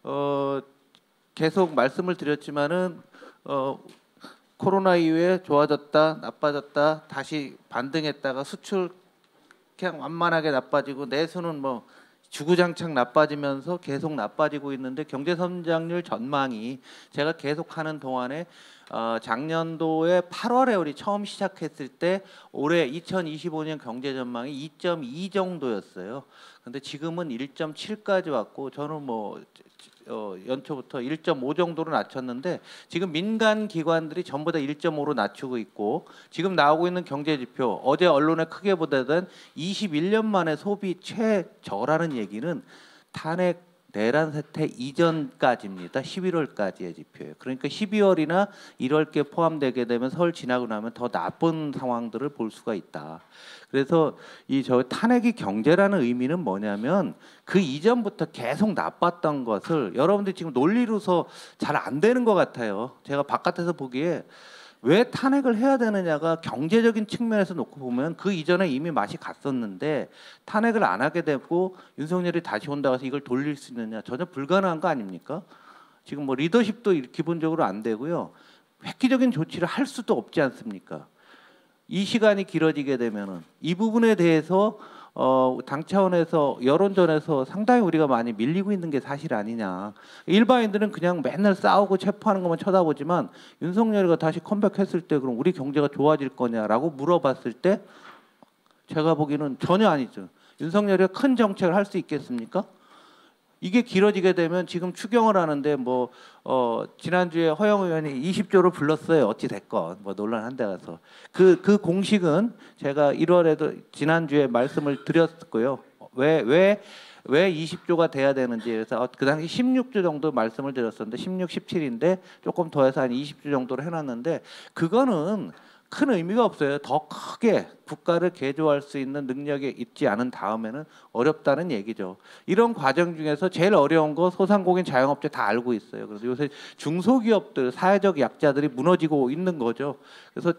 어, 계속 말씀을 드렸지만은 코로나 이후에 좋아졌다, 나빠졌다, 다시 반등했다가 수출 그냥 완만하게 나빠지고 내수는 뭐 주구장창 나빠지면서 계속 나빠지고 있는데 경제 성장률 전망이 제가 계속하는 동안에 작년도에 8월에 우리 처음 시작했을 때 올해 2025년 경제 전망이 2.2 정도였어요. 근데 지금은 1.7까지 왔고 저는 뭐 연초부터 1.5 정도로 낮췄는데 지금 민간 기관들이 전부 다 1.5로 낮추고 있고 지금 나오고 있는 경제 지표 어제 언론에 크게 보도된 21년 만에 소비 최저라는 얘기는 탄핵 내란 사태 이전까지입니다. 11월까지의 지표예요. 그러니까 12월이나 1월께 포함되게 되면 설 지나고 나면 더 나쁜 상황들을 볼 수가 있다. 그래서 이 저 탄핵이 경제라는 의미는 뭐냐면 그 이전부터 계속 나빴던 것을 여러분들 지금 논리로서 잘 안 되는 것 같아요. 제가 바깥에서 보기에 왜 탄핵을 해야 되느냐가 경제적인 측면에서 놓고 보면 그 이전에 이미 맛이 갔었는데 탄핵을 안 하게 되고 윤석열이 다시 온다고 해서 이걸 돌릴 수 있느냐 전혀 불가능한 거 아닙니까? 지금 뭐 리더십도 기본적으로 안 되고요. 획기적인 조치를 할 수도 없지 않습니까? 이 시간이 길어지게 되면은 이 부분에 대해서 당 차원에서 여론전에서 상당히 우리가 많이 밀리고 있는 게 사실 아니냐. 일반인들은 그냥 맨날 싸우고 체포하는 것만 쳐다보지만 윤석열이가 다시 컴백했을 때 그럼 우리 경제가 좋아질 거냐라고 물어봤을 때 제가 보기에는 전혀 아니죠. 윤석열이가 큰 정책을 할 수 있겠습니까? 이게 길어지게 되면 지금 추경을 하는데 뭐 지난주에 허영 의원이 20조를 불렀어요. 어찌 됐건 뭐 논란한 데 가서 그 공식은 제가 1월에도 지난주에 말씀을 드렸고요. 왜 20조가 돼야 되는지 그래서 그 당시 16조 정도 말씀을 드렸었는데 16, 17인데 조금 더해서 한 20조 정도로 해놨는데 그거는 큰 의미가 없어요. 더 크게 국가를 개조할 수 있는 능력이 있지 않은 다음에는 어렵다는 얘기죠. 이런 과정 중에서 제일 어려운 거 소상공인 자영업자 다 알고 있어요. 그래서 요새 중소기업들, 사회적 약자들이 무너지고 있는 거죠. 그래서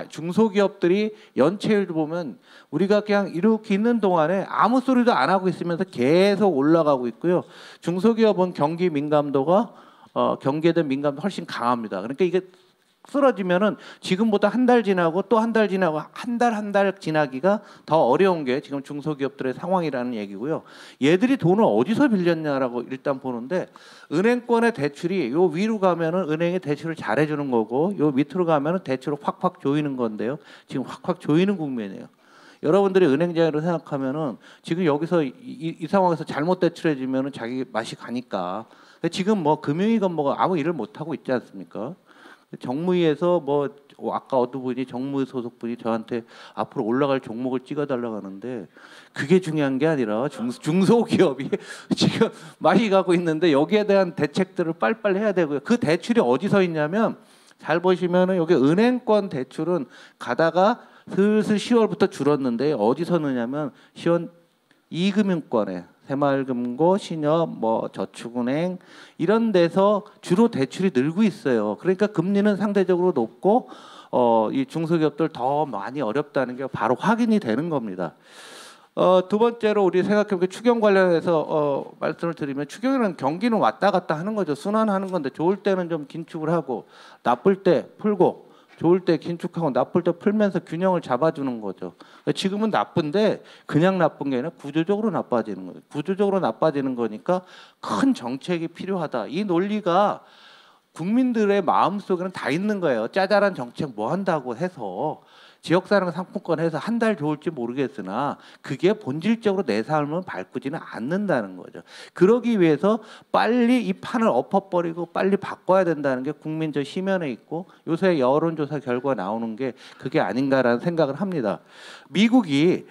중소기업들이 연체율 보면 우리가 그냥 이렇게 있는 동안에 아무 소리도 안 하고 있으면서 계속 올라가고 있고요. 중소기업은 경기 민감도가 경계대 민감도 훨씬 강합니다. 그러니까 이게 쓰러지면은 지금보다 한 달 지나고 또 한 달 지나고 한 달 지나기가 더 어려운 게 지금 중소기업들의 상황이라는 얘기고요. 얘들이 돈을 어디서 빌렸냐라고 일단 보는데 은행권의 대출이 요 위로 가면은 은행이 대출을 잘해주는 거고 요 밑으로 가면은 대출을 확확 조이는 건데요. 지금 확확 조이는 국면이에요. 여러분들이 은행장으로 생각하면은 지금 여기서 이 상황에서 잘못 대출해주면은 자기 맛이 가니까 지금 뭐 금융위 건보가 아무 일을 못 하고 있지 않습니까? 정무위에서 뭐 아까 어떤 분이 정무위 소속 분이 저한테 앞으로 올라갈 종목을 찍어달라고 하는데 그게 중요한 게 아니라 중소기업이 지금 많이 가고 있는데 여기에 대한 대책들을 빨리빨리 해야 되고요. 그 대출이 어디서 있냐면 잘 보시면은 여기 은행권 대출은 가다가 슬슬 10월부터 줄었는데 어디서 넣냐면 이금융권에 새마을금고, 신협, 뭐 저축은행 이런 데서 주로 대출이 늘고 있어요. 그러니까 금리는 상대적으로 높고 이 중소기업들 더 많이 어렵다는 게 바로 확인이 되는 겁니다. 두 번째로 우리 생각해보면 추경 관련해서 말씀을 드리면 추경이라는 경기는 왔다 갔다 하는 거죠. 순환하는 건데 좋을 때는 좀 긴축을 하고 나쁠 때 풀고 좋을 때 긴축하고 나쁠 때 풀면서 균형을 잡아주는 거죠. 지금은 나쁜데 그냥 나쁜 게 아니라 구조적으로 나빠지는 거예요. 구조적으로 나빠지는 거니까 큰 정책이 필요하다. 이 논리가 국민들의 마음속에는 다 있는 거예요. 짜잘한 정책 뭐 한다고 해서 지역사랑 상품권 해서 한 달 좋을지 모르겠으나 그게 본질적으로 내 삶을 바꾸지는 않는다는 거죠. 그러기 위해서 빨리 이 판을 엎어버리고 빨리 바꿔야 된다는 게 국민적 심연에 있고 요새 여론조사 결과 나오는 게 그게 아닌가라는 생각을 합니다. 미국이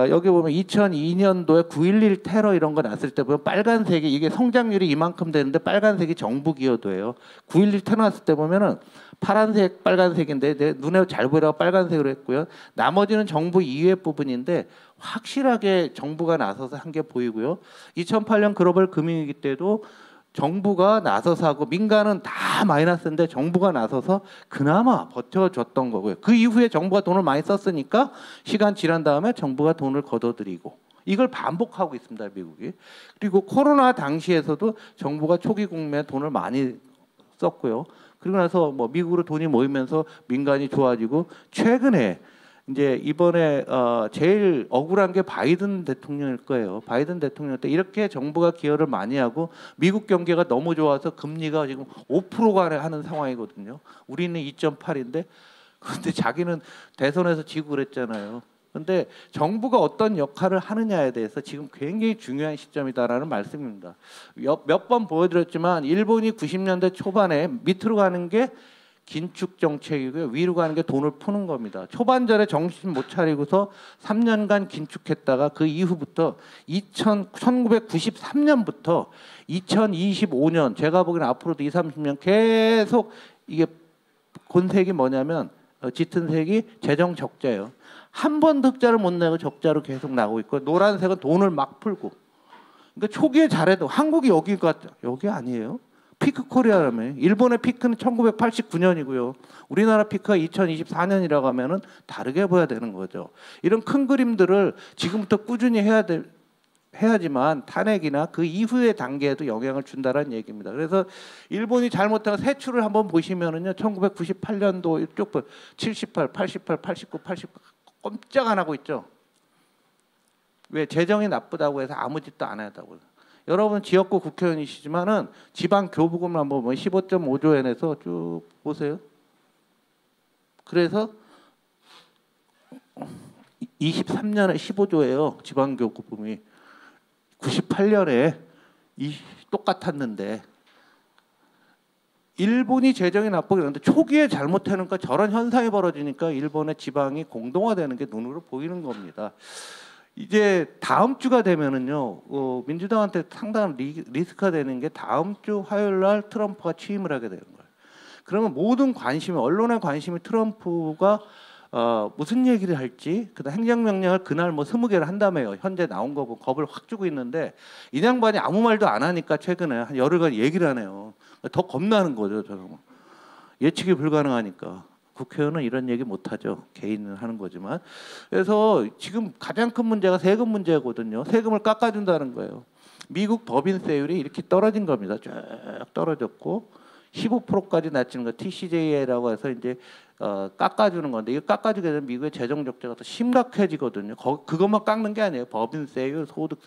여기 보면 2002년도에 9.11 테러 이런 거 났을 때 보면 빨간색이 이게 성장률이 이만큼 되는데 빨간색이 정부 기여도예요. 9.11 테러 났을 때 보면은 파란색, 빨간색인데 내 눈에 잘 보이라고 빨간색으로 했고요. 나머지는 정부 이외 부분인데 확실하게 정부가 나서서 한 게 보이고요. 2008년 글로벌 금융위기 때도 정부가 나서서 하고 민간은 다 마이너스인데 정부가 나서서 그나마 버텨줬던 거고요. 그 이후에 정부가 돈을 많이 썼으니까 시간 지난 다음에 정부가 돈을 걷어들이고 이걸 반복하고 있습니다, 미국이. 그리고 코로나 당시에서도 정부가 초기 국면에 돈을 많이 썼고요. 그리고 나서 뭐 미국으로 돈이 모이면서 민간이 좋아지고 최근에 이제 이번에 제일 억울한 게 바이든 대통령일 거예요. 바이든 대통령 때 이렇게 정부가 기여를 많이 하고 미국 경제가 너무 좋아서 금리가 지금 5%가 하는 상황이거든요. 우리는 2.8인데 그런데 자기는 대선에서 지고 그랬잖아요. 근데 정부가 어떤 역할을 하느냐에 대해서 지금 굉장히 중요한 시점이다라는 말씀입니다. 몇 번 보여드렸지만 일본이 90년대 초반에 밑으로 가는 게 긴축 정책이고요. 위로 가는 게 돈을 푸는 겁니다. 초반절에 정신 못 차리고서 3년간 긴축했다가 그 이후부터 1993년부터 2025년 제가 보기에는 앞으로도 20, 30년 계속 이게 본색이 뭐냐면 짙은 색이 재정 적자예요. 한 번도 흑자를 못 내고 적자로 계속 나오고 있고 노란색은 돈을 막 풀고. 그러니까 초기에 잘해도 한국이 여기 아니에요. 피크 코리아라며. 일본의 피크는 1989년이고요. 우리나라 피크가 2024년이라고 하면은 다르게 보여야 되는 거죠. 이런 큰 그림들을 지금부터 꾸준히 해야지만 탄핵이나 그 이후의 단계에도 영향을 준다는 얘기입니다. 그래서 일본이 잘못한 세출을 한번 보시면은요, 1998년도 이쪽 78, 88, 89, 89 꼼짝 안 하고 있죠. 왜 재정이 나쁘다고 해서 아무 짓도 안 하다고요. 여러분 지역구 국회의원이시지만은 지방 교부금을 한번 보면 15.5조 엔에서 쭉 보세요. 그래서 23년에 15조예요. 지방 교부금이 98년에 똑같았는데 일본이 재정이 나쁘게 되는데 초기에 잘못해놓으니까 저런 현상이 벌어지니까 일본의 지방이 공동화되는 게 눈으로 보이는 겁니다. 이제 다음 주가 되면은요, 민주당한테 상당한 리스크가 되는 게 다음 주 화요일 날 트럼프가 취임을 하게 되는 거예요. 그러면 모든 관심이, 언론의 관심이 트럼프가 무슨 얘기를 할지, 그다음 행정명령을 그날 뭐 20개를 한다며요. 현재 나온 거 보고 겁을 확 주고 있는데 이 양반이 아무 말도 안 하니까 최근에 한 열흘간 얘기를 하네요. 더 겁나는 거죠. 저는 예측이 불가능하니까. 국회의원은 이런 얘기 못하죠. 개인은 하는 거지만. 그래서 지금 가장 큰 문제가 세금 문제거든요. 세금을 깎아준다는 거예요. 미국 법인세율이 이렇게 떨어진 겁니다. 쭉 떨어졌고 15%까지 낮추는 거 TCJA라고 해서 이제 깎아주는 건데 이거 깎아주게 되면 미국의 재정 적자가 더 심각해지거든요. 그것만 깎는 게 아니에요. 법인세율, 소득,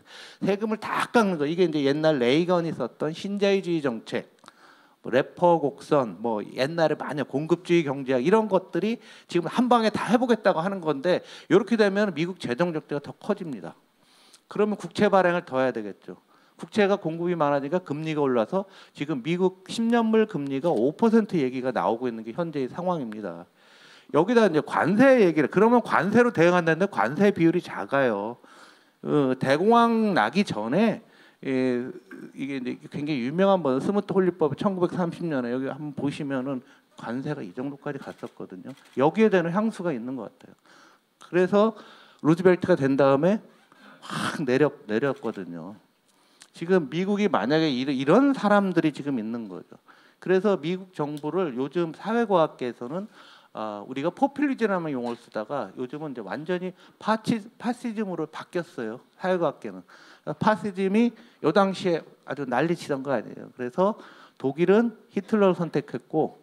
세금을 다 깎는 거. 이게 이제 옛날 레이건이 썼던 신자유주의 정책. 뭐 래퍼 곡선, 뭐 옛날에 만약 공급주의 경제학 이런 것들이 지금 한 방에 다 해보겠다고 하는 건데 이렇게 되면 미국 재정 적자가 더 커집니다. 그러면 국채 발행을 더 해야 되겠죠. 국채가 공급이 많아지니까 금리가 올라서 지금 미국 10년물 금리가 5% 얘기가 나오고 있는 게 현재의 상황입니다. 여기다 이제 관세 얘기를 그러면 관세로 대응한다는데 관세 비율이 작아요. 대공황 나기 전에 이게 이제 굉장히 유명한 번 스무트 홀리법 1930년에 여기 한번 보시면은 관세가 이 정도까지 갔었거든요. 여기에 대한 향수가 있는 것 같아요. 그래서 루즈벨트가 된 다음에 확 내렸거든요. 지금 미국이 만약에 이런 사람들이 지금 있는 거죠. 그래서 미국 정부를 요즘 사회과학계에서는 우리가 포퓰리즘이라는 용어를 쓰다가 요즘은 이제 완전히 파시즘으로 바뀌었어요. 사회과학계는. 파시즘이 요 당시에 아주 난리치던 거 아니에요. 그래서 독일은 히틀러를 선택했고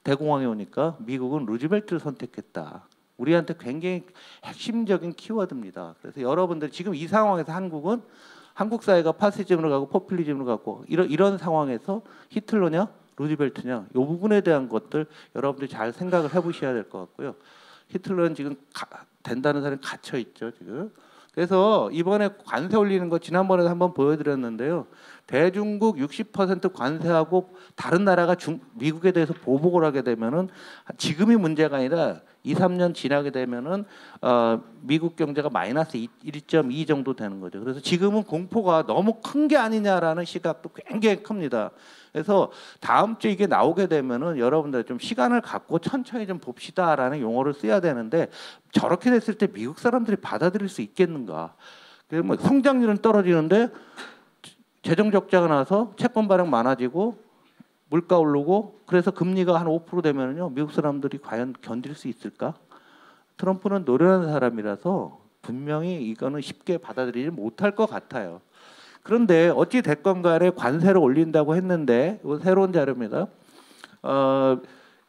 대공황이 오니까 미국은 루즈벨트를 선택했다. 우리한테 굉장히 핵심적인 키워드입니다. 그래서 여러분들 지금 이 상황에서 한국 사회가 파시즘으로 가고 포퓰리즘으로 가고 이런 상황에서 히틀러냐 루즈벨트냐 이 부분에 대한 것들 여러분들이 잘 생각을 해보셔야 될 것 같고요. 히틀러는 지금 된다는 사람이 갇혀 있죠 지금. 그래서 이번에 관세 올리는 거 지난번에도 한번 보여드렸는데요. 대중국 60% 관세하고 다른 나라가 미국에 대해서 보복을 하게 되면은 지금이 문제가 아니라 2, 3년 지나게 되면은 미국 경제가 마이너스 1.2 정도 되는 거죠. 그래서 지금은 공포가 너무 큰 게 아니냐라는 시각도 굉장히 큽니다. 그래서 다음 주에 이게 나오게 되면은 여러분들 좀 시간을 갖고 천천히 좀 봅시다라는 용어를 써야 되는데 저렇게 됐을 때 미국 사람들이 받아들일 수 있겠는가? 뭐 성장률은 떨어지는데 재정 적자가 나서 채권 발행 많아지고 물가 오르고 그래서 금리가 한 5% 되면요 미국 사람들이 과연 견딜 수 있을까? 트럼프는 노련한 사람이라서 분명히 이거는 쉽게 받아들이지 못할 것 같아요. 그런데 어찌 됐건 간에 관세를 올린다고 했는데 이거 새로운 자료입니다.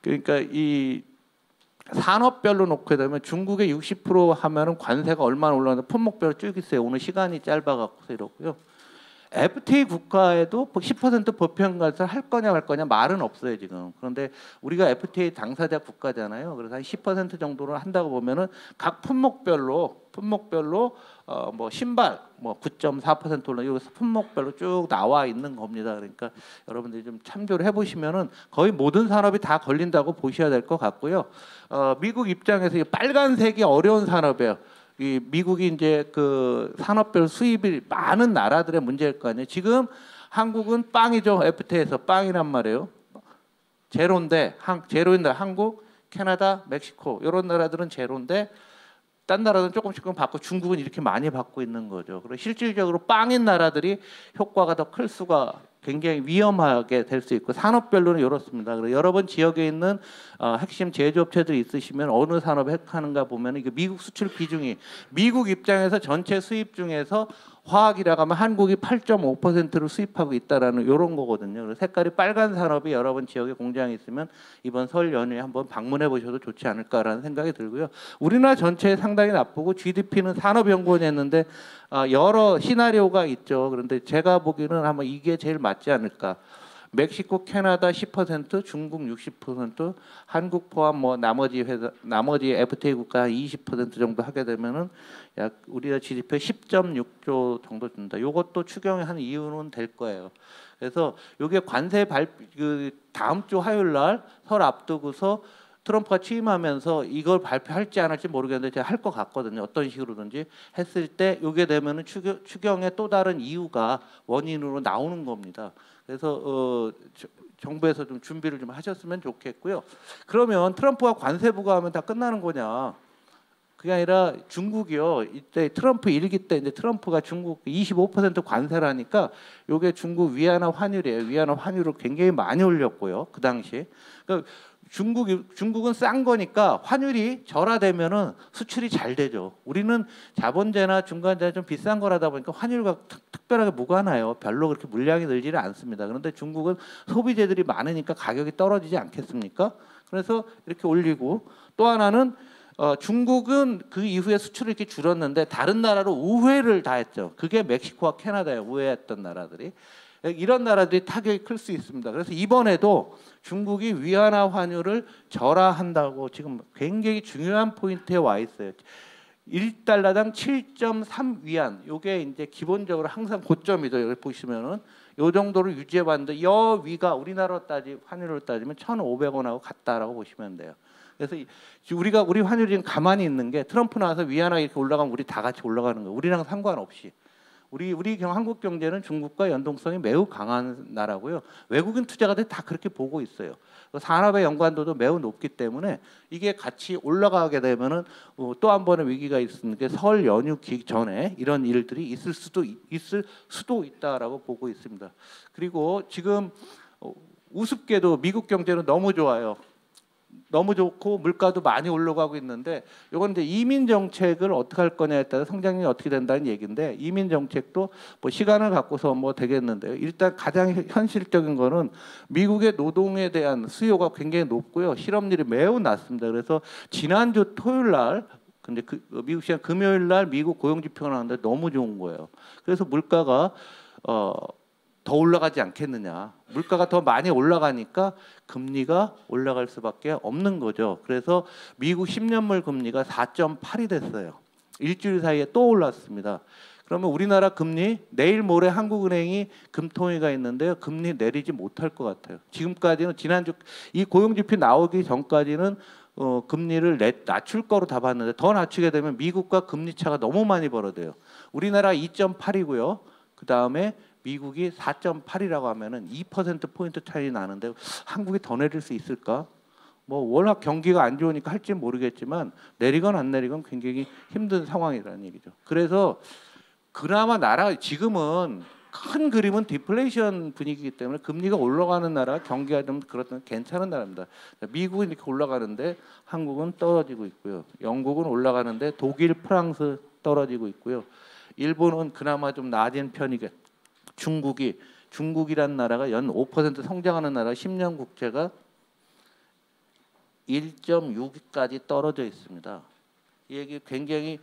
그러니까 이 산업별로 놓게 되면 중국의 60% 하면은 관세가 얼마나 올라가나 품목별로 쭉 있어요. 오늘 시간이 짧아갖고서 이렇고요. FTA 국가에도 10% 보편관세를 할 거냐 말 거냐 말은 없어요 지금. 그런데 우리가 FTA 당사자 국가잖아요. 그래서 한 10% 정도를 한다고 보면은 각 품목별로 뭐 신발 뭐 9.4% 올라 여기서 품목별로 쭉 나와 있는 겁니다. 그러니까 여러분들이 좀 참조를 해보시면은 거의 모든 산업이 다 걸린다고 보셔야 될 것 같고요. 미국 입장에서 이 빨간색이 어려운 산업이에요. 이 미국이 이제 그 산업별 수입이 많은 나라들의 문제일 거 아니에요. 지금 한국은 빵이죠. FTA에서 빵이란 말이에요. 제로인데 제로인데 한국, 캐나다, 멕시코 이런 나라들은 제로인데 딴 나라들은 조금씩 받고 중국은 이렇게 많이 받고 있는 거죠. 그리고 실질적으로 빵인 나라들이 효과가 더 클 수가 굉장히 위험하게 될 수 있고 산업별로는 이렇습니다. 그래서 여러 지역에 있는 핵심 제조업체들이 있으시면 어느 산업에 핵하는가 보면 이게 미국 수출 비중이 미국 입장에서 전체 수입 중에서 화학이라고 하면 한국이 8.5%를 수입하고 있다라는 이런 거거든요. 그래서 색깔이 빨간 산업이 여러 지역에 공장이 있으면 이번 설 연휴에 한번 방문해 보셔도 좋지 않을까라는 생각이 들고요. 우리나라 전체에 상당히 나쁘고 GDP는 산업연구원이 했는데 여러 시나리오가 있죠. 그런데 제가 보기에는 아마 이게 제일 맞지 않을까. 멕시코, 캐나다 10%, 중국 60%, 한국 포함 뭐 나머지 FTA 국가 20% 정도 하게 되면은 약 우리나라 GDP 10.6조 정도 준다. 요것도 추경의 한 이유는 될 거예요. 그래서 요게 관세 그 다음 주 화요일 날 설 앞두고서 트럼프가 취임하면서 이걸 발표할지 안 할지 모르겠는데 제가 할 것 같거든요. 어떤 식으로든지 했을 때 요게 되면은 추경의 또 다른 이유가 원인으로 나오는 겁니다. 그래서 정부에서 좀 준비를 좀 하셨으면 좋겠고요. 그러면 트럼프가 관세 부과하면 다 끝나는 거냐? 그게 아니라 중국이요. 이때 트럼프 일기 때 이제 트럼프가 중국 25% 관세를 하니까 요게 중국 위안화 환율이에요. 위안화 환율을 굉장히 많이 올렸고요. 그 당시. 그러니까 중국은 싼 거니까 환율이 절하되면은 수출이 잘 되죠. 우리는 자본재나 중간재나 좀 비싼 거라다 보니까 환율과 특별하게 무관해요. 별로 그렇게 물량이 늘지는 않습니다. 그런데 중국은 소비재들이 많으니까 가격이 떨어지지 않겠습니까? 그래서 이렇게 올리고 또 하나는 중국은 그 이후에 수출이 이렇게 줄었는데 다른 나라로 우회를 다 했죠. 그게 멕시코와 캐나다에 우회했던 나라들이. 이런 나라들이 타격이 클 수 있습니다. 그래서 이번에도 중국이 위안화 환율을 절하한다고 지금 굉장히 중요한 포인트에 와 있어요. 1달러당 7.3 위안. 요게 이제 기본적으로 항상 고점이죠. 여기 보시면은 요 정도를 유지해 봤는데 여 위가 우리나라 환율로 따지면 1,500원하고 같다라고 보시면 돼요. 그래서 우리 환율이 지금 가만히 있는 게 트럼프 나와서 위안화 이렇게 올라가면 우리 다 같이 올라가는 거예요. 우리랑 상관없이. 우리 한국 경제는 중국과 연동성이 매우 강한 나라고요. 외국인 투자가들 다 그렇게 보고 있어요. 산업의 연관도도 매우 높기 때문에 이게 같이 올라가게 되면은 또 한 번의 위기가 있는 게 설 연휴 전에 이런 일들이 있을 수도 있다라고 보고 있습니다. 그리고 지금 우습게도 미국 경제는 너무 좋아요. 너무 좋고 물가도 많이 올라가고 있는데 이건 이제 이민 정책을 어떻게 할 거냐에 따라 성장률이 어떻게 된다는 얘기인데 이민 정책도 뭐 시간을 갖고서 뭐 되겠는데요. 일단 가장 현실적인 거는 미국의 노동에 대한 수요가 굉장히 높고요. 실업률이 매우 낮습니다. 그래서 지난주 토요일 날 근데 미국 시간 금요일 날 미국 고용 지표가 나왔는데 너무 좋은 거예요. 그래서 물가가 더 올라가지 않겠느냐. 물가가 더 많이 올라가니까 금리가 올라갈 수밖에 없는 거죠. 그래서 미국 10년물 금리가 4.8이 됐어요. 일주일 사이에 또 올랐습니다. 그러면 우리나라 금리 내일 모레 한국은행이 금통위가 있는데요. 금리 내리지 못할 것 같아요. 지금까지는 지난주 이 고용지표 나오기 전까지는 금리를 낮출 거로 다 봤는데 더 낮추게 되면 미국과 금리 차가 너무 많이 벌어져요. 우리나라 2.8이고요. 그 다음에 미국이 4.8이라고 하면은 2% 포인트 차이 나는데 한국이 더 내릴 수 있을까? 뭐 워낙 경기가 안 좋으니까 할지 모르겠지만 내리건 안 내리건 굉장히 힘든 상황이라는 얘기죠. 그래서 그나마 지금은 큰 그림은 디플레이션 분위기이기 때문에 금리가 올라가는 나라, 경기가 좀 그렇다면 괜찮은 나라입니다. 미국은 이렇게 올라가는데 한국은 떨어지고 있고요. 영국은 올라가는데 독일, 프랑스 떨어지고 있고요. 일본은 그나마 좀 나아진 편이게 중국이란 나라가 연 5% 성장하는 나라 10년 국채가 1.6까지 떨어져 있습니다. 이 얘기 굉장히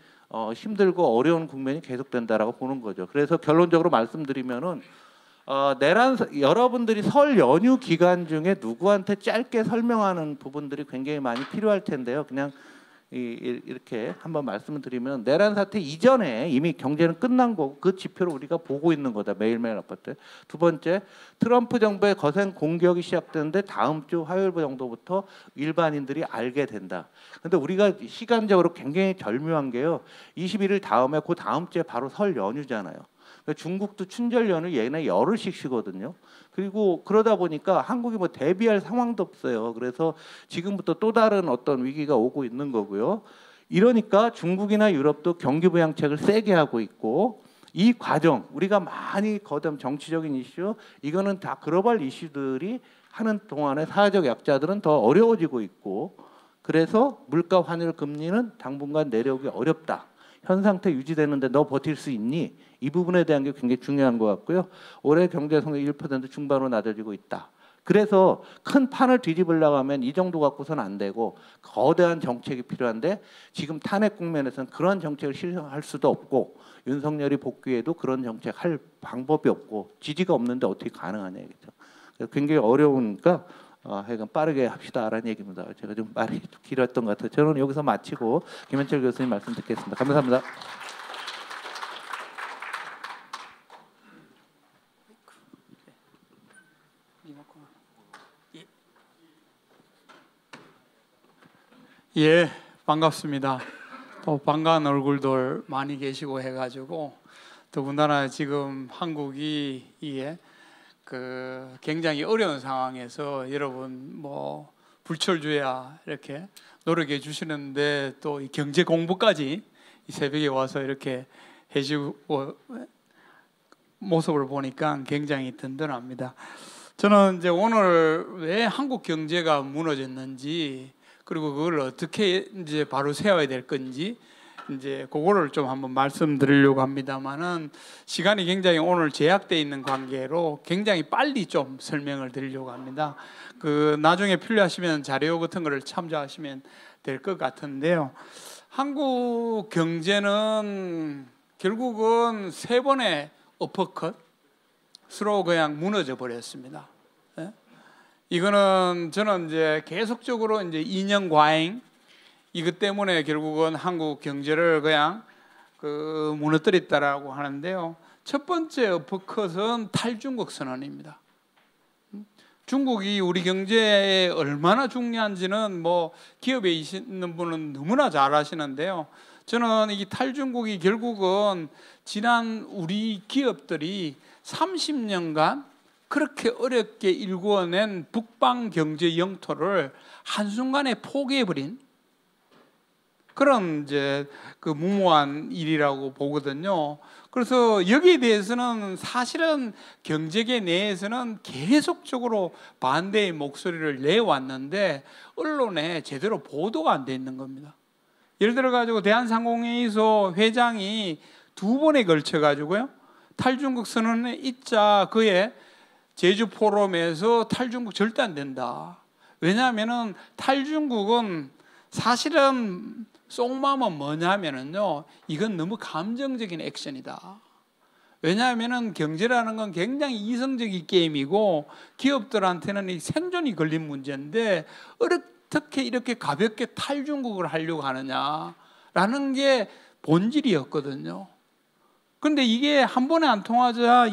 힘들고 어려운 국면이 계속된다라고 보는 거죠. 그래서 결론적으로 말씀드리면은 여러분들이 설 연휴 기간 중에 누구한테 짧게 설명하는 부분들이 굉장히 많이 필요할 텐데요. 그냥 이렇게 한번 말씀을 드리면 내란 사태 이전에 이미 경제는 끝난 거고 그 지표를 우리가 보고 있는 거다. 매일매일 아파트. 두 번째, 트럼프 정부의 거센 공격이 시작되는데 다음 주 화요일 정도부터 일반인들이 알게 된다. 근데 우리가 시간적으로 굉장히 절묘한 게요. 21일 다음에 그 다음 주에 바로 설 연휴잖아요. 중국도 춘절 연휴 얘네 열흘씩 쉬거든요. 그리고 그러다 보니까 한국이 뭐 대비할 상황도 없어요. 그래서 지금부터 또 다른 어떤 위기가 오고 있는 거고요. 이러니까 중국이나 유럽도 경기 부양책을 세게 하고 있고 이 과정 우리가 많이 거듭 정치적인 이슈 이거는 다 글로벌 이슈들이 하는 동안에 사회적 약자들은 더 어려워지고 있고 그래서 물가 환율 금리는 당분간 내려오기 어렵다. 현 상태 유지되는데 너 버틸 수 있니? 이 부분에 대한 게 굉장히 중요한 것 같고요. 올해 경제 성장이 1% 중반으로 낮아지고 있다. 그래서 큰 판을 뒤집으려고 하면 이 정도 갖고서는 안 되고 거대한 정책이 필요한데 지금 탄핵 국면에서는 그런 정책을 실행할 수도 없고 윤석열이 복귀해도 그런 정책 할 방법이 없고 지지가 없는데 어떻게 가능하냐 이거죠. 굉장히 어려우니까 하여간 빠르게 합시다라는 얘기입니다. 제가 좀 말이 좀 길었던 것 같아요. 저는 여기서 마치고 김현철 교수님 말씀 듣겠습니다. 감사합니다. 예, 반갑습니다. 또 반가운 얼굴들 많이 계시고 해가지고 더군다나 지금 한국이 굉장히 어려운 상황에서 여러분 뭐 불철주야 이렇게 노력해 주시는데 또 이 경제 공부까지 이 새벽에 와서 이렇게 해주고 모습을 보니까 굉장히 든든합니다. 저는 이제 오늘 왜 한국 경제가 무너졌는지 그리고 그걸 어떻게 이제 바로 세워야 될 건지 이제 그거를 좀 한번 말씀드리려고 합니다만은 시간이 굉장히 오늘 제약되어 있는 관계로 굉장히 빨리 좀 설명을 드리려고 합니다. 나중에 필요하시면 자료 같은 거를 참조하시면 될 것 같은데요. 한국 경제는 결국은 3번의 어퍼컷으로 그냥 무너져 버렸습니다. 이거는 저는 이제 계속적으로 이제 2년 과잉 이것 때문에 결국은 한국 경제를 그냥 무너뜨렸다라고 하는데요. 첫 번째 어퍼컷은 탈중국 선언입니다. 중국이 우리 경제에 얼마나 중요한지는 뭐 기업에 있는 분은 너무나 잘 아시는데요. 저는 이 탈중국이 결국은 지난 우리 기업들이 30년간 그렇게 어렵게 일구어낸 북방 경제 영토를 한순간에 포기해버린 그런 이제 무모한 일이라고 보거든요. 그래서 여기에 대해서는 사실은 경제계 내에서는 계속적으로 반대의 목소리를 내왔는데 언론에 제대로 보도가 안 돼 있는 겁니다. 예를 들어 가지고 대한상공회의소 회장이 2번에 걸쳐 가지고요 탈중국 선언에 있자 그의 제주 포럼에서 탈중국 절대 안 된다. 왜냐하면은 탈중국은 사실은 속마음은 뭐냐면은요, 이건 너무 감정적인 액션이다. 왜냐하면은 경제라는 건 굉장히 이성적인 게임이고 기업들한테는 이 생존이 걸린 문제인데 어떻게 이렇게 가볍게 탈중국을 하려고 하느냐라는 게 본질이었거든요. 그런데 이게 한 번에 안 통하자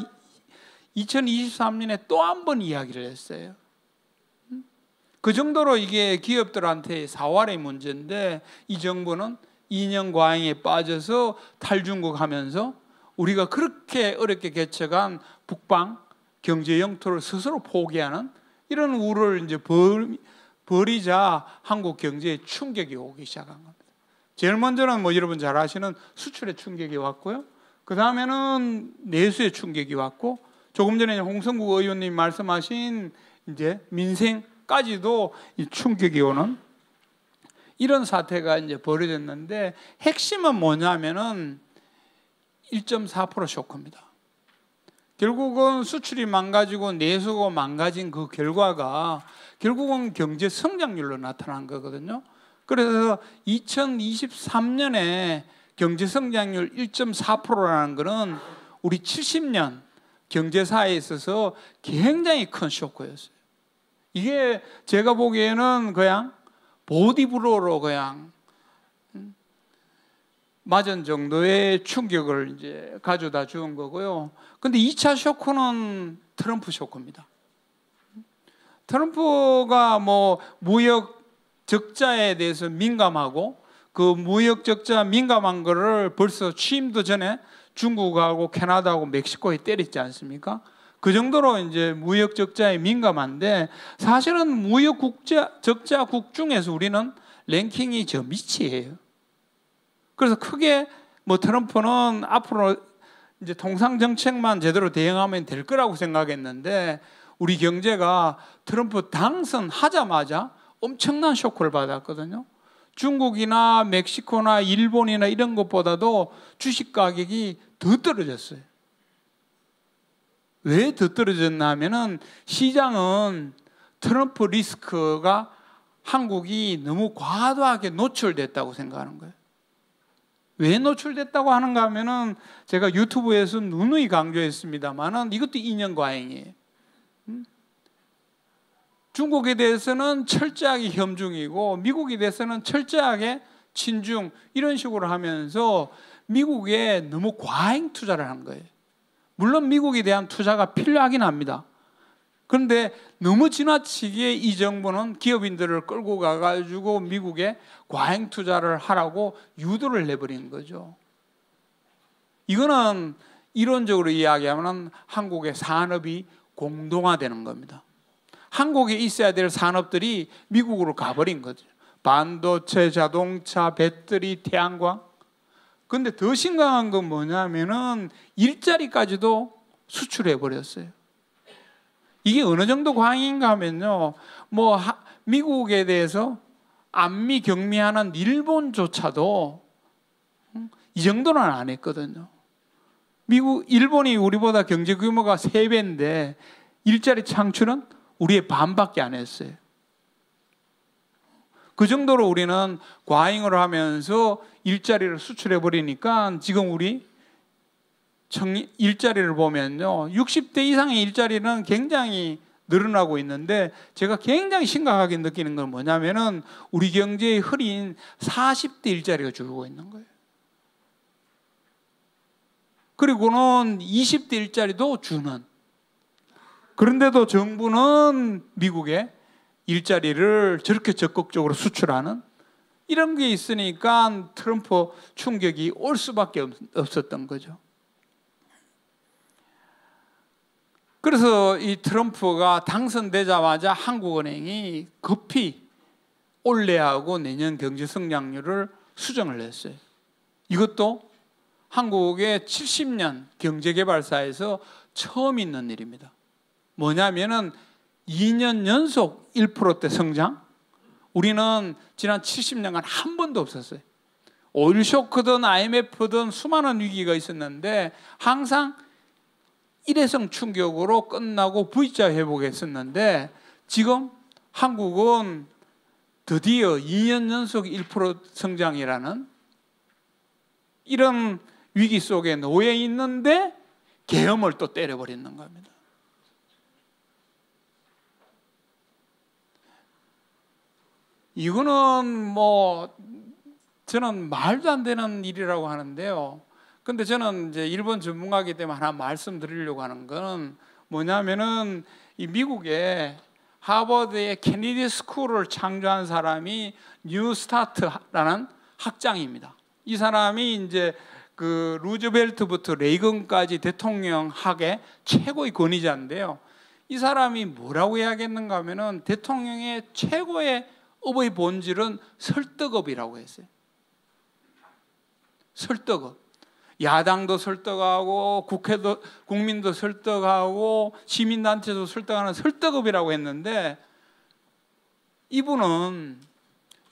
2023년에 또 한 번 이야기를 했어요. 그 정도로 이게 기업들한테 4월의 문제인데 이 정부는 2년 과잉에 빠져서 탈중국 하면서 우리가 그렇게 어렵게 개척한 북방 경제 영토를 스스로 포기하는 이런 우를 이제 벌이자 한국 경제에 충격이 오기 시작한 겁니다. 제일 먼저는 뭐 여러분 잘 아시는 수출에 충격이 왔고요. 그 다음에는 내수에 충격이 왔고 조금 전에 홍성국 의원님 말씀하신 이제 민생까지도 이 충격이 오는 이런 사태가 이제 벌어졌는데 핵심은 뭐냐면은 1.4% 쇼크입니다. 결국은 수출이 망가지고 내수가 망가진 그 결과가 결국은 경제 성장률로 나타난 거거든요. 그래서 2023년에 경제 성장률 1.4%라는 것은 우리 70년 경제사에 있어서 굉장히 큰 쇼크였어요. 이게 제가 보기에는 그냥 보디블로로 그냥 맞은 정도의 충격을 이제 가져다 주는 거고요. 근데 2차 쇼크는 트럼프 쇼크입니다. 트럼프가 뭐 무역 적자에 대해서 민감하고 그 무역 적자 민감한 거를 벌써 취임도 전에 중국하고 캐나다하고 멕시코에 때렸지 않습니까? 그 정도로 이제 무역 적자에 민감한데 사실은 무역 적자국 중에서 우리는 랭킹이 저 밑이에요. 그래서 크게 뭐 트럼프는 앞으로 이제 통상 정책만 제대로 대응하면 될 거라고 생각했는데 우리 경제가 트럼프 당선하자마자 엄청난 쇼크를 받았거든요. 중국이나 멕시코나 일본이나 이런 것보다도 주식 가격이 더 떨어졌어요. 왜 더 떨어졌나 하면은 시장은 트럼프 리스크가 한국이 너무 과도하게 노출됐다고 생각하는 거예요. 왜 노출됐다고 하는가 하면은 제가 유튜브에서 누누이 강조했습니다만은 이것도 인연과잉이에요. 중국에 대해서는 철저하게 협중이고 미국에 대해서는 철저하게 친중 이런 식으로 하면서 미국에 너무 과잉 투자를 한 거예요. 물론 미국에 대한 투자가 필요하긴 합니다. 그런데 너무 지나치게 이 정부는 기업인들을 끌고 가가지고 미국에 과잉 투자를 하라고 유도를 해버린 거죠. 이거는 이론적으로 이야기하면 한국의 산업이 공동화되는 겁니다. 한국에 있어야 될 산업들이 미국으로 가버린 거죠. 반도체, 자동차, 배터리, 태양광. 근데 더 심각한 건 뭐냐면은 일자리까지도 수출해 버렸어요. 이게 어느 정도 광인가 하면요. 뭐 미국에 대해서 안미 경미하는 일본조차도 이 정도는 안 했거든요. 일본이 우리보다 경제 규모가 3배인데 일자리 창출은 우리의 반밖에 안 했어요. 그 정도로 우리는 과잉을 하면서 일자리를 수출해 버리니까 지금 우리 일자리를 보면요 60대 이상의 일자리는 굉장히 늘어나고 있는데 제가 굉장히 심각하게 느끼는 건 뭐냐면은 우리 경제의 흐린 40대 일자리가 줄고 있는 거예요. 그리고는 20대 일자리도 주는. 그런데도 정부는 미국에 일자리를 저렇게 적극적으로 수출하는 이런 게 있으니까 트럼프 충격이 올 수밖에 없었던 거죠. 그래서 이 트럼프가 당선되자마자 한국은행이 급히 올해하고 내년 경제 성장률을 수정을 했어요. 이것도 한국의 70년 경제개발사에서 처음 있는 일입니다. 뭐냐면은 2년 연속 1%대 성장? 우리는 지난 70년간 한 번도 없었어요. 오일 쇼크든 IMF든 수많은 위기가 있었는데 항상 일회성 충격으로 끝나고 V자 회복했었는데 지금 한국은 드디어 2년 연속 1% 성장이라는 이런 위기 속에 놓여 있는데 계엄을 또 때려버리는 겁니다. 이거는 뭐 저는 말도 안 되는 일이라고 하는데요. 근데 저는 이제 일본 전문가이기 때문에 하나 말씀드리려고 하는 건 뭐냐면은 이 미국의 하버드의 케네디 스쿨을 창조한 사람이 뉴 스타트라는 학장입니다. 이 사람이 이제 그 루즈벨트부터 레이건까지 대통령학의 최고의 권위자인데요. 이 사람이 뭐라고 이야기했는가 하면은 대통령의 최고의 업의 본질은 설득업이라고 했어요. 설득업. 야당도 설득하고 국회도 국민도 설득하고 시민단체도 설득하는 설득업이라고 했는데 이분은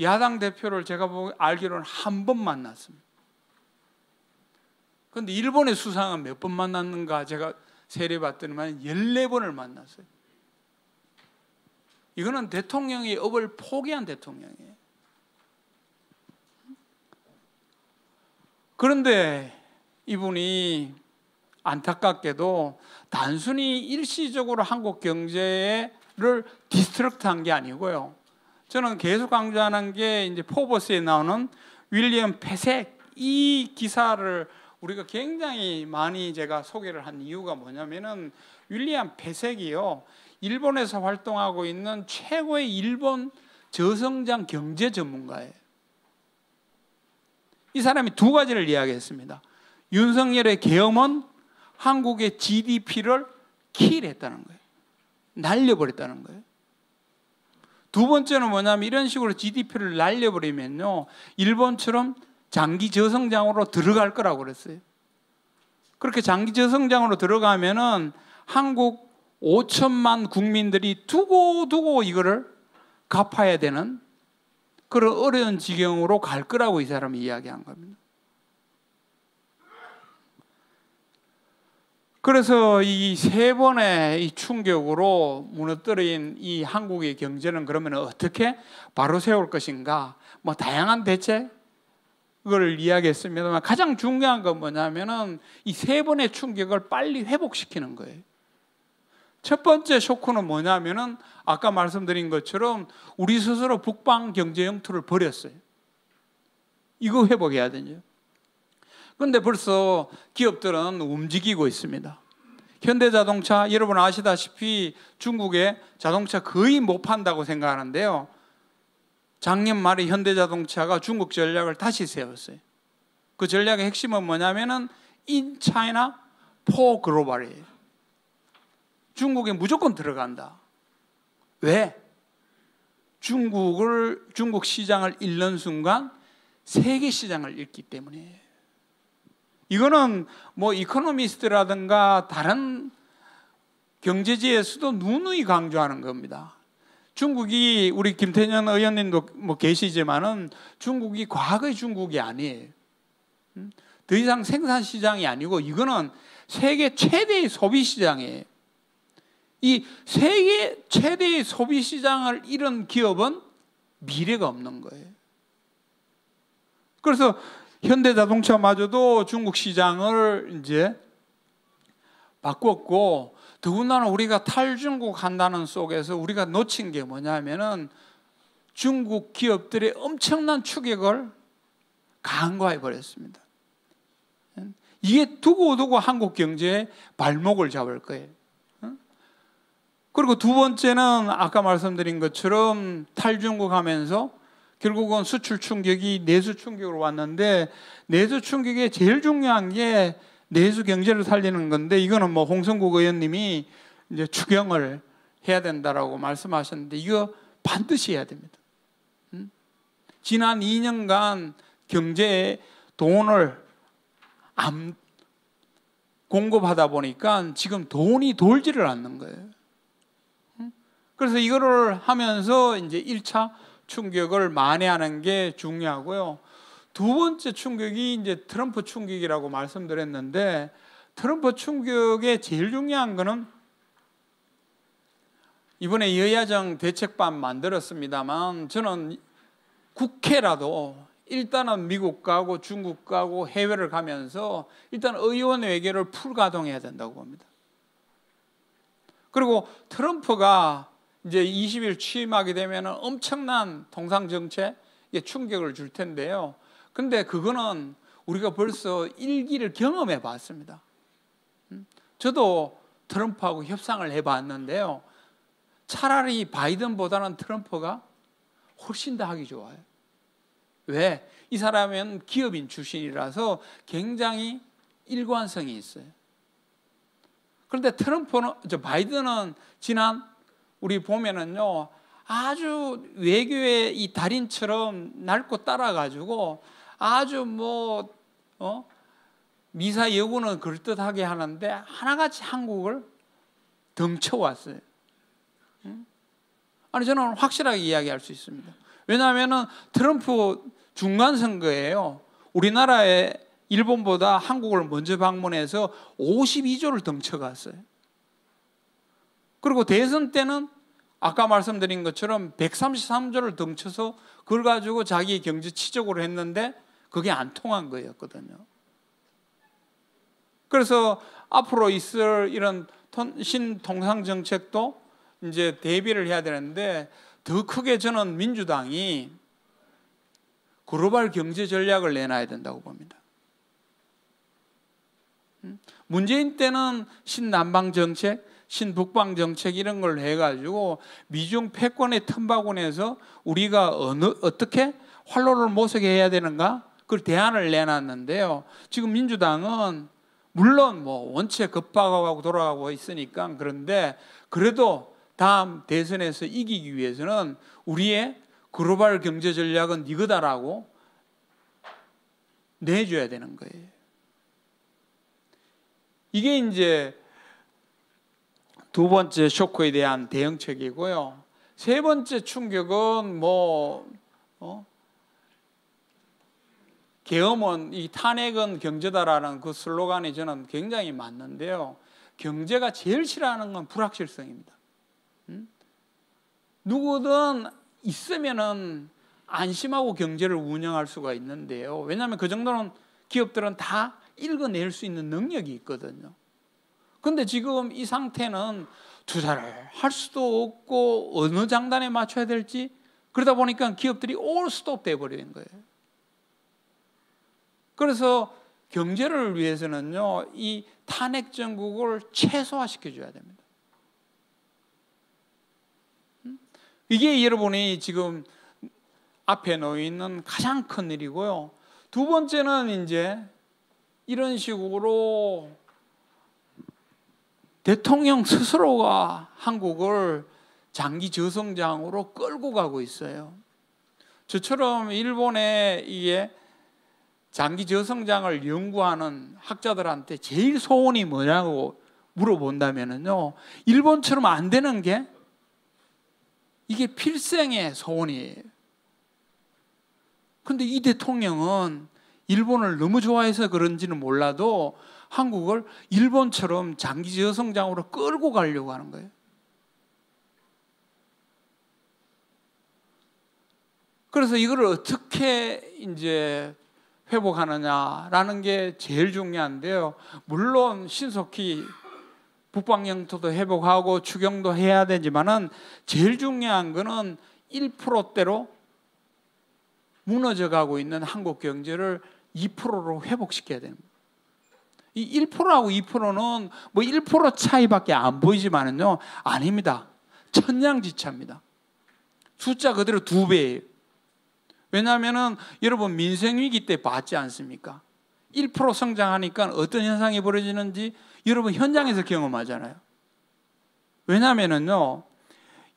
야당 대표를 제가 알기로는 한 번 만났습니다. 그런데 일본의 수상은 몇 번 만났는가 제가 세려봤더니만 14번을 만났어요. 이거는 대통령의 업을 포기한 대통령이에요. 그런데 이분이 안타깝게도 단순히 일시적으로 한국 경제를 디스트럭트한 게 아니고요. 저는 계속 강조하는 게 이제 포버스에 나오는 윌리엄 패색, 이 기사를 우리가 굉장히 많이 제가 소개를 한 이유가 뭐냐면은 윌리엄 패색이요, 일본에서 활동하고 있는 최고의 일본 저성장 경제 전문가예요. 이 사람이 두 가지를 이야기했습니다. 윤석열의 계엄은 한국의 GDP를 킬했다는 거예요. 날려버렸다는 거예요. 두 번째는 뭐냐면 이런 식으로 GDP를 날려버리면요, 일본처럼 장기 저성장으로 들어갈 거라고 그랬어요. 그렇게 장기 저성장으로 들어가면은 한국 5천만 국민들이 두고두고 이거를 갚아야 되는 그런 어려운 지경으로 갈 거라고 이 사람이 이야기한 겁니다. 그래서 이 세 번의 이 충격으로 무너뜨린 이 한국의 경제는 그러면 어떻게 바로 세울 것인가? 뭐 다양한 대책을 이야기했습니다만 가장 중요한 건 뭐냐면은 이 세 번의 충격을 빨리 회복시키는 거예요. 첫 번째 쇼크는 뭐냐면은 아까 말씀드린 것처럼 우리 스스로 북방 경제 영토를 버렸어요. 이거 회복해야 되죠. 그런데 벌써 기업들은 움직이고 있습니다. 현대자동차, 여러분 아시다시피 중국에 자동차 거의 못 판다고 생각하는데요. 작년 말에 현대자동차가 중국 전략을 다시 세웠어요. 그 전략의 핵심은 뭐냐면은 In China for Global이에요. 중국에 무조건 들어간다. 왜? 중국 시장을 잃는 순간 세계 시장을 잃기 때문이에요. 이거는 뭐 이코노미스트라든가 다른 경제지에서도 누누이 강조하는 겁니다. 중국이, 우리 김태년 의원님도 뭐 계시지만은 중국이 과거의 중국이 아니에요. 더 이상 생산 시장이 아니고 이거는 세계 최대의 소비 시장이에요. 이 세계 최대의 소비 시장을 잃은 기업은 미래가 없는 거예요. 그래서 현대자동차마저도 중국 시장을 이제 바꿨고, 더군다나 우리가 탈중국 한다는 속에서 우리가 놓친 게 뭐냐면은 중국 기업들의 엄청난 추격을 간과해 버렸습니다. 이게 두고두고 한국 경제에 발목을 잡을 거예요. 그리고 두 번째는 아까 말씀드린 것처럼 탈중국 하면서 결국은 수출 충격이 내수 충격으로 왔는데, 내수 충격에 제일 중요한 게 내수 경제를 살리는 건데, 이거는 뭐 홍성국 의원님이 이제 추경을 해야 된다라고 말씀하셨는데 이거 반드시 해야 됩니다. 지난 2년간 경제에 돈을 안 공급하다 보니까 지금 돈이 돌지를 않는 거예요. 그래서 이거를 하면서 이제 1차 충격을 만회하는 게 중요하고요. 두 번째 충격이 이제 트럼프 충격이라고 말씀드렸는데, 트럼프 충격의 제일 중요한 거는 이번에 여야정 대책반 만들었습니다만, 저는 국회라도 일단은 미국 가고 중국 가고 해외를 가면서 일단 의원 외교를 풀가동해야 된다고 봅니다. 그리고 트럼프가 이제 20일 취임하게 되면 엄청난 통상정책에 충격을 줄 텐데요. 근데 그거는 우리가 벌써 일기를 경험해 봤습니다. 저도 트럼프하고 협상을 해 봤는데요. 차라리 바이든보다는 트럼프가 훨씬 더 하기 좋아요. 왜? 이 사람은 기업인 출신이라서 굉장히 일관성이 있어요. 그런데 바이든은 지난 우리 보면은요, 아주 외교의 이 달인처럼 낡고 따라가지고 아주 미사 여구는 그럴듯하게 하는데 하나같이 한국을 덩쳐왔어요. 아니, 저는 확실하게 이야기할 수 있습니다. 왜냐하면 트럼프 중간 선거예요. 우리나라에 일본보다 한국을 먼저 방문해서 52조를 덩쳐갔어요. 그리고 대선 때는 아까 말씀드린 것처럼 133조를 덩쳐서 그걸 가지고 자기 경제 치적으로 했는데 그게 안 통한 거였거든요. 그래서 앞으로 있을 이런 신통상 정책도 이제 대비를 해야 되는데 더 크게 저는 민주당이 글로벌 경제 전략을 내놔야 된다고 봅니다. 문재인 때는 신남방 정책, 신북방 정책 이런 걸 해가지고 미중 패권의 틈바구니에서 우리가 어떻게 활로를 모색해 해야 되는가 그걸 대안을 내놨는데요. 지금 민주당은 물론 뭐 원체 급박하고 돌아가고 있으니까 그런데 그래도 다음 대선에서 이기기 위해서는 우리의 글로벌 경제 전략은 이거다라고 내줘야 되는 거예요. 이게 이제 두 번째 쇼크에 대한 대응책이고요. 세 번째 충격은 계엄은 이 탄핵은 경제다라는 그 슬로건이 저는 굉장히 맞는데요. 경제가 제일 싫어하는 건 불확실성입니다. 누구든 있으면은 안심하고 경제를 운영할 수가 있는데요. 왜냐하면 그 정도는 기업들은 다 읽어낼 수 있는 능력이 있거든요. 근데 지금 이 상태는 투자를 할 수도 없고 어느 장단에 맞춰야 될지 그러다 보니까 기업들이 올 스톱 돼버리는 거예요. 그래서 경제를 위해서는요, 이 탄핵 정국을 최소화시켜줘야 됩니다. 이게 여러분이 지금 앞에 놓여 있는 가장 큰 일이고요. 두 번째는 이제 이런 식으로 대통령 스스로가 한국을 장기 저성장으로 끌고 가고 있어요. 저처럼 일본에 이게 장기 저성장을 연구하는 학자들한테 제일 소원이 뭐냐고 물어본다면요, 일본처럼 안 되는 게 이게 필생의 소원이에요. 근데 이 대통령은 일본을 너무 좋아해서 그런지는 몰라도 한국을 일본처럼 장기 저성장으로 끌고 가려고 하는 거예요. 그래서 이걸 어떻게 이제 회복하느냐라는 게 제일 중요한데요. 물론 신속히 북방 영토도 회복하고 추경도 해야 되지만은 제일 중요한 거는 1%대로 무너져 가고 있는 한국 경제를 2%로 회복시켜야 됩니다. 이 1%하고 2%는 뭐 1% 차이밖에 안 보이지만은요, 아닙니다. 천냥지차입니다. 숫자 그대로 2배예요. 왜냐하면은 여러분 민생위기 때 봤지 않습니까? 1% 성장하니까 어떤 현상이 벌어지는지 여러분 현장에서 경험하잖아요. 왜냐하면은요,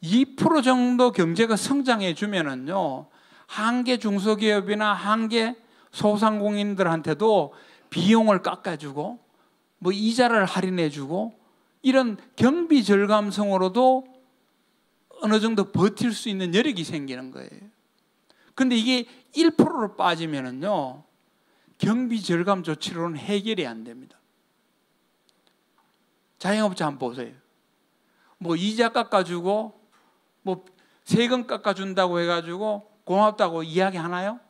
2% 정도 경제가 성장해 주면은요, 한계 중소기업이나 한계 소상공인들한테도 비용을 깎아주고 뭐 이자를 할인해주고 이런 경비 절감성으로도 어느 정도 버틸 수 있는 여력이 생기는 거예요. 근데 이게 1%로 빠지면은요, 경비 절감 조치로는 해결이 안 됩니다. 자영업자 한번 보세요. 뭐 이자 깎아주고 뭐 세금 깎아준다고 해가지고 고맙다고 이야기 하나요?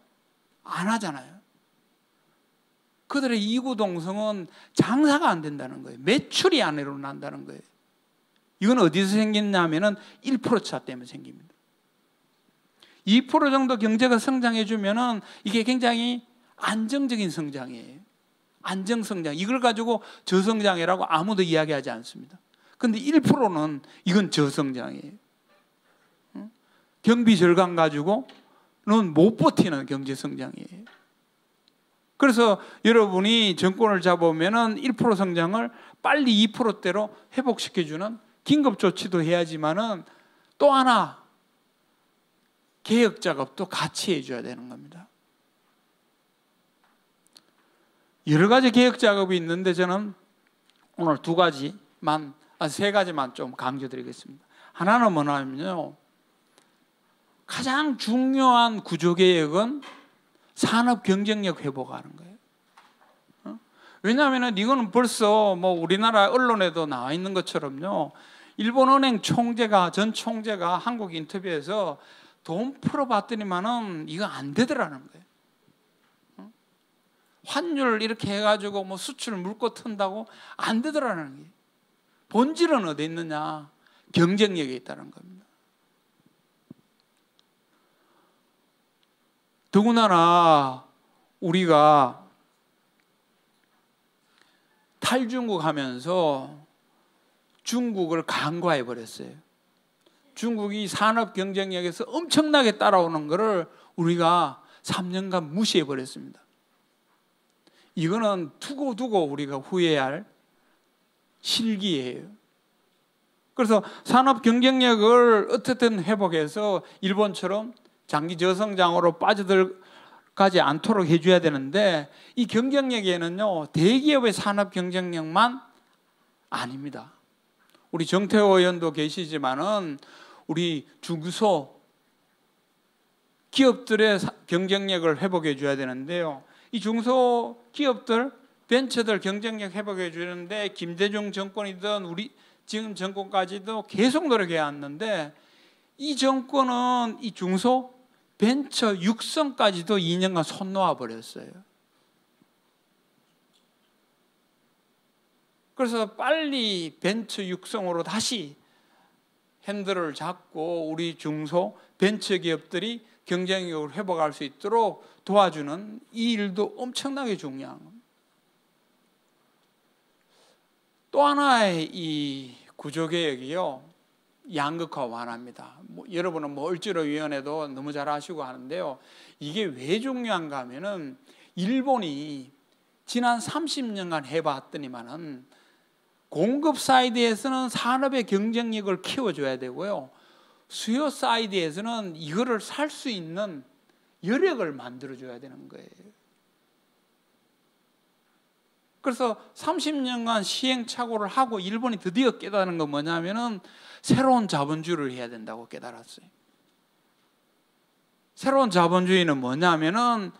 안 하잖아요. 그들의 이구동성은 장사가 안 된다는 거예요. 매출이 안 일어난다는 거예요. 이건 어디서 생겼냐면은 1%차 때문에 생깁니다. 2% 정도 경제가 성장해 주면은 이게 굉장히 안정적인 성장이에요. 안정성장. 이걸 가지고 저성장이라고 아무도 이야기하지 않습니다. 근데 1%는 이건 저성장이에요. 경비 절감 가지고는 못 버티는 경제 성장이에요. 그래서 여러분이 정권을 잡으면은 1% 성장을 빨리 2%대로 회복시켜주는 긴급 조치도 해야지만은 또 하나 개혁 작업도 같이 해줘야 되는 겁니다. 여러 가지 개혁 작업이 있는데 저는 오늘 세 가지만 좀 강조드리겠습니다. 하나는 뭐냐면요, 가장 중요한 구조개혁은 산업 경쟁력 회복하는 거예요. 왜냐하면 이거는 벌써 뭐 우리나라 언론에도 나와 있는 것처럼요, 일본은행 총재가 전 총재가 한국 인터뷰에서 돈 풀어봤더니만은 이거 안 되더라는 거예요. 환율 이렇게 해가지고 뭐 수출 물고 튼다고 안 되더라는 게, 본질은 어디 있느냐? 경쟁력에 있다는 겁니다. 더군다나 우리가 탈중국 하면서 중국을 간과해 버렸어요. 중국이 산업 경쟁력에서 엄청나게 따라오는 것을 우리가 3년간 무시해 버렸습니다. 이거는 두고두고 우리가 후회할 실기예요. 그래서 산업 경쟁력을 어떻든 회복해서 일본처럼 장기 저성장으로 빠져들가지 않도록 해줘야 되는데, 이 경쟁력에는요, 대기업의 산업 경쟁력만 아닙니다. 우리 정태호 의원도 계시지만은 우리 중소 기업들의 경쟁력을 회복해 줘야 되는데요, 이 중소 기업들, 벤처들 경쟁력 회복해 주는데 김대중 정권이든 우리 지금 정권까지도 계속 노력해 왔는데, 이 정권은 이 중소 벤처 육성까지도 2년간 손 놓아 버렸어요. 그래서 빨리 벤처 육성으로 다시 핸들을 잡고 우리 중소 벤처 기업들이 경쟁력을 회복할 수 있도록 도와주는 이 일도 엄청나게 중요한 겁니다. 또 하나의 이 구조개혁이요, 양극화 완화입니다. 여러분은 을지로위원회도 너무 잘 아시고 하는데요, 이게 왜 중요한가 하면은 일본이 지난 30년간 해봤더니만은 공급 사이드에서는 산업의 경쟁력을 키워줘야 되고요, 수요 사이드에서는 이거를 살 수 있는 여력을 만들어줘야 되는 거예요. 그래서 30년간 시행착오를 하고 일본이 드디어 깨달은 건 뭐냐면은 새로운 자본주의를 해야 된다고 깨달았어요. 새로운 자본주의는 뭐냐면은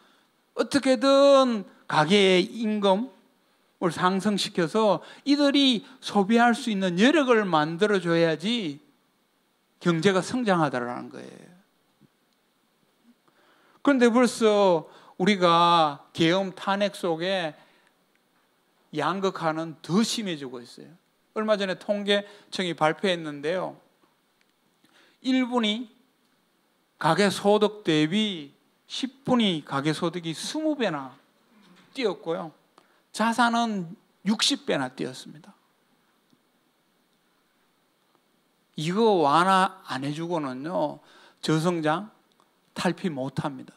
어떻게든 가계의 임금을 상승시켜서 이들이 소비할 수 있는 여력을 만들어줘야지 경제가 성장하더라는 거예요. 그런데 벌써 우리가 계엄 탄핵 속에 양극화는 더 심해지고 있어요. 얼마 전에 통계청이 발표했는데요, 1분위 가계소득 대비 10분위 가계소득이 20배나 뛰었고요, 자산은 60배나 뛰었습니다. 이거 완화 안 해주고는요, 저성장 탈피 못합니다.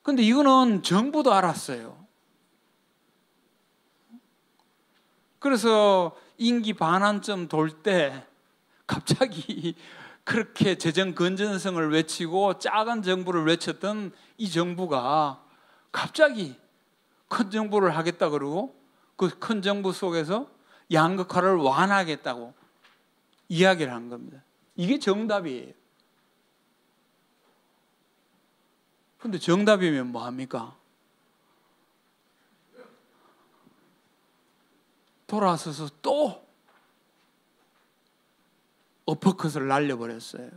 그런데 이거는 정부도 알았어요. 그래서 임기 반환점 돌 때 갑자기 그렇게 재정 건전성을 외치고 작은 정부를 외쳤던 이 정부가 갑자기 큰 정부를 하겠다 그러고, 그 큰 정부 속에서 양극화를 완화하겠다고 이야기를 한 겁니다. 이게 정답이에요. 그런데 정답이면 뭐합니까? 돌아서서 또 어퍼컷을 날려버렸어요.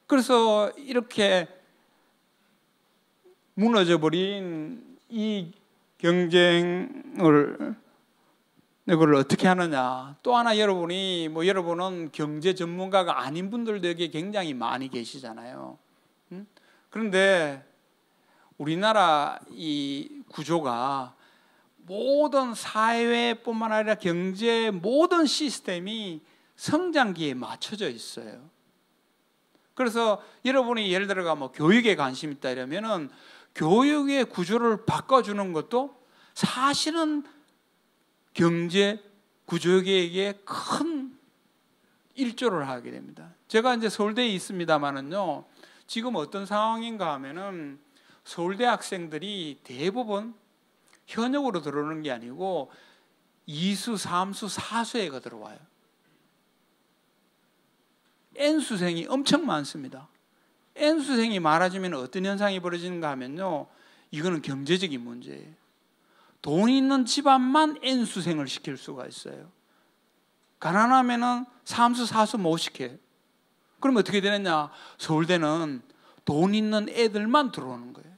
그래서 이렇게 무너져버린 이 경쟁을 이걸 어떻게 하느냐. 또 하나 여러분은 경제 전문가가 아닌 분들도 여기 굉장히 많이 계시잖아요. 그런데 우리나라 이 구조가 모든 사회뿐만 아니라 경제 모든 시스템이 성장기에 맞춰져 있어요. 그래서 여러분이 예를 들어가 뭐 교육에 관심 있다 이러면은 교육의 구조를 바꿔주는 것도 사실은 경제 구조개혁에 큰 일조를 하게 됩니다. 제가 이제 서울대에 있습니다만은요, 지금 어떤 상황인가 하면은 서울대 학생들이 대부분 현역으로 들어오는 게 아니고 2수, 3수, 4수에가 들어와요. N수생이 엄청 많습니다. N수생이 많아지면 어떤 현상이 벌어지는가 하면요, 이거는 경제적인 문제예요. 돈 있는 집안만 N수생을 시킬 수가 있어요. 가난하면은 삼수 사수 못 시켜요. 그럼 어떻게 되느냐? 서울대는 돈 있는 애들만 들어오는 거예요.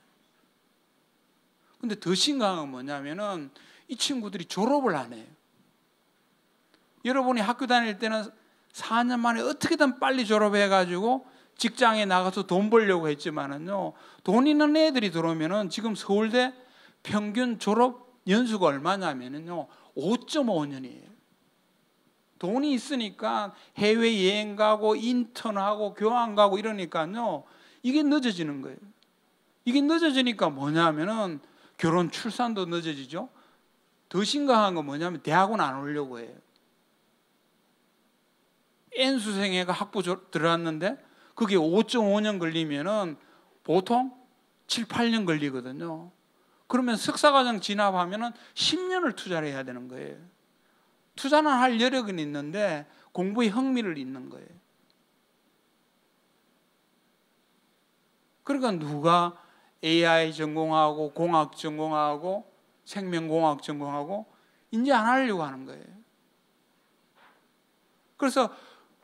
근데 더 심각한 건 뭐냐면은 이 친구들이 졸업을 안 해요. 여러분이 학교 다닐 때는 4년 만에 어떻게든 빨리 졸업해가지고 직장에 나가서 돈 벌려고 했지만은요, 돈 있는 애들이 들어오면은 지금 서울대 평균 졸업 연수가 얼마냐면은요, 5.5년이에요. 돈이 있으니까 해외여행 가고 인턴하고 교환 가고 이러니까요, 이게 늦어지는 거예요. 이게 늦어지니까 뭐냐면은 결혼 출산도 늦어지죠. 더 심각한 건 뭐냐면 대학원 안 오려고 해요. N수생회가 학부 들어갔는데 그게 5.5년 걸리면은 보통 7, 8년 걸리거든요. 그러면 석사과정 진학하면은 10년을 투자를 해야 되는 거예요. 투자는 할 여력은 있는데 공부에 흥미를 잃는 거예요. 그러니까 누가 AI 전공하고 공학 전공하고 생명공학 전공하고 이제 안 하려고 하는 거예요. 그래서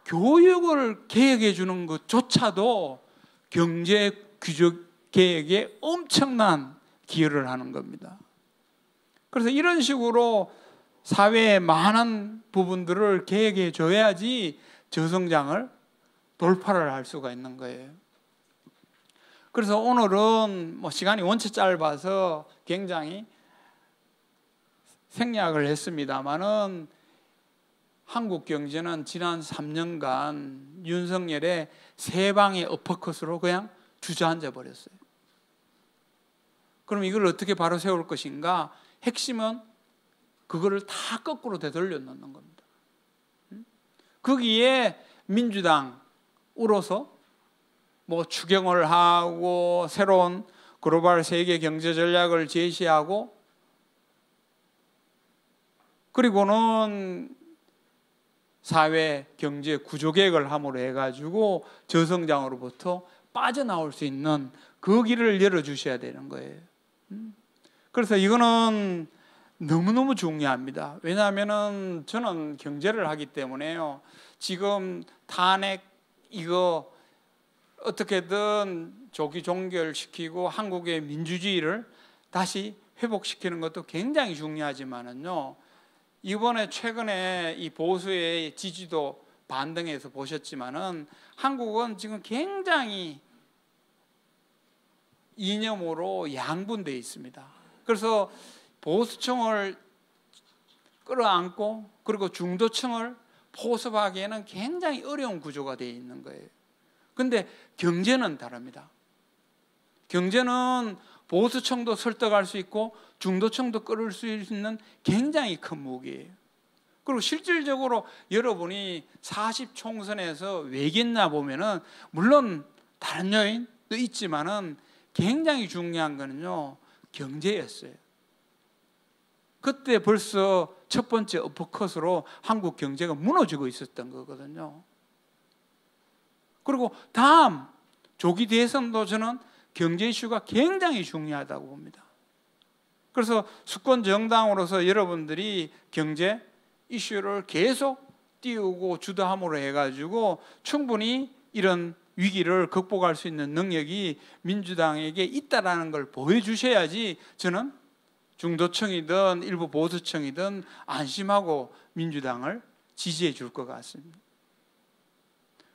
교육을 계획해 주는 것조차도 경제 규적 계획에 엄청난 기여를 하는 겁니다. 그래서 이런 식으로 사회의 많은 부분들을 계획해 줘야지 저성장을 돌파를 할 수가 있는 거예요. 그래서 오늘은 시간이 원체 짧아서 굉장히 생략을 했습니다만은 한국 경제는 지난 3년간 윤석열의 세 방의 어퍼컷으로 그냥 주저앉아 버렸어요. 그럼 이걸 어떻게 바로 세울 것인가? 핵심은 그거를 다 거꾸로 되돌려 놓는 겁니다. 거기에 민주당으로서 추경을 하고 새로운 글로벌 세계 경제 전략을 제시하고 그리고는 사회 경제 구조 개혁을 함으로 해가지고 저성장으로부터 빠져나올 수 있는 그 길을 열어주셔야 되는 거예요. 그래서 이거는 너무너무 중요합니다. 왜냐하면은 저는 경제를 하기 때문에요. 지금 탄핵 이거 어떻게든 조기 종결시키고 한국의 민주주의를 다시 회복시키는 것도 굉장히 중요하지만은요. 이번에 최근에 이 보수의 지지도 반등해서 보셨지만은 한국은 지금 굉장히 이념으로 양분되어 있습니다. 그래서 보수층을 끌어안고 그리고 중도층을 포섭하기에는 굉장히 어려운 구조가 되어 있는 거예요. 근데 경제는 다릅니다. 경제는 보수층도 설득할 수 있고 중도층도 끌을 수 있는 굉장히 큰 무기예요. 그리고 실질적으로 여러분이 40 총선에서 왜 이겼나 보면은 물론 다른 요인도 있지만은 굉장히 중요한 거는요, 경제였어요. 그때 벌써 첫 번째 어퍼컷으로 한국 경제가 무너지고 있었던 거거든요. 그리고 다음 조기 대선도 저는 경제 이슈가 굉장히 중요하다고 봅니다. 그래서 수권 정당으로서 여러분들이 경제 이슈를 계속 띄우고 주도함으로 해가지고 충분히 이런 위기를 극복할 수 있는 능력이 민주당에게 있다라는 걸 보여주셔야지 저는 중도층이든 일부 보수층이든 안심하고 민주당을 지지해 줄 것 같습니다.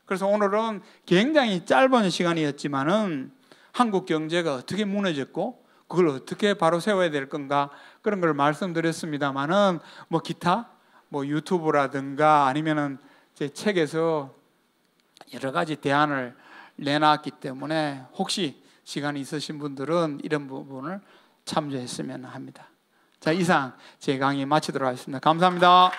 그래서 오늘은 굉장히 짧은 시간이었지만은 한국 경제가 어떻게 무너졌고 그걸 어떻게 바로 세워야 될 건가 그런 걸 말씀드렸습니다만은 기타 유튜브라든가 아니면은 제 책에서 여러 가지 대안을 내놨기 때문에 혹시 시간이 있으신 분들은 이런 부분을 참조했으면 합니다. 자, 이상 제 강의 마치도록 하겠습니다. 감사합니다.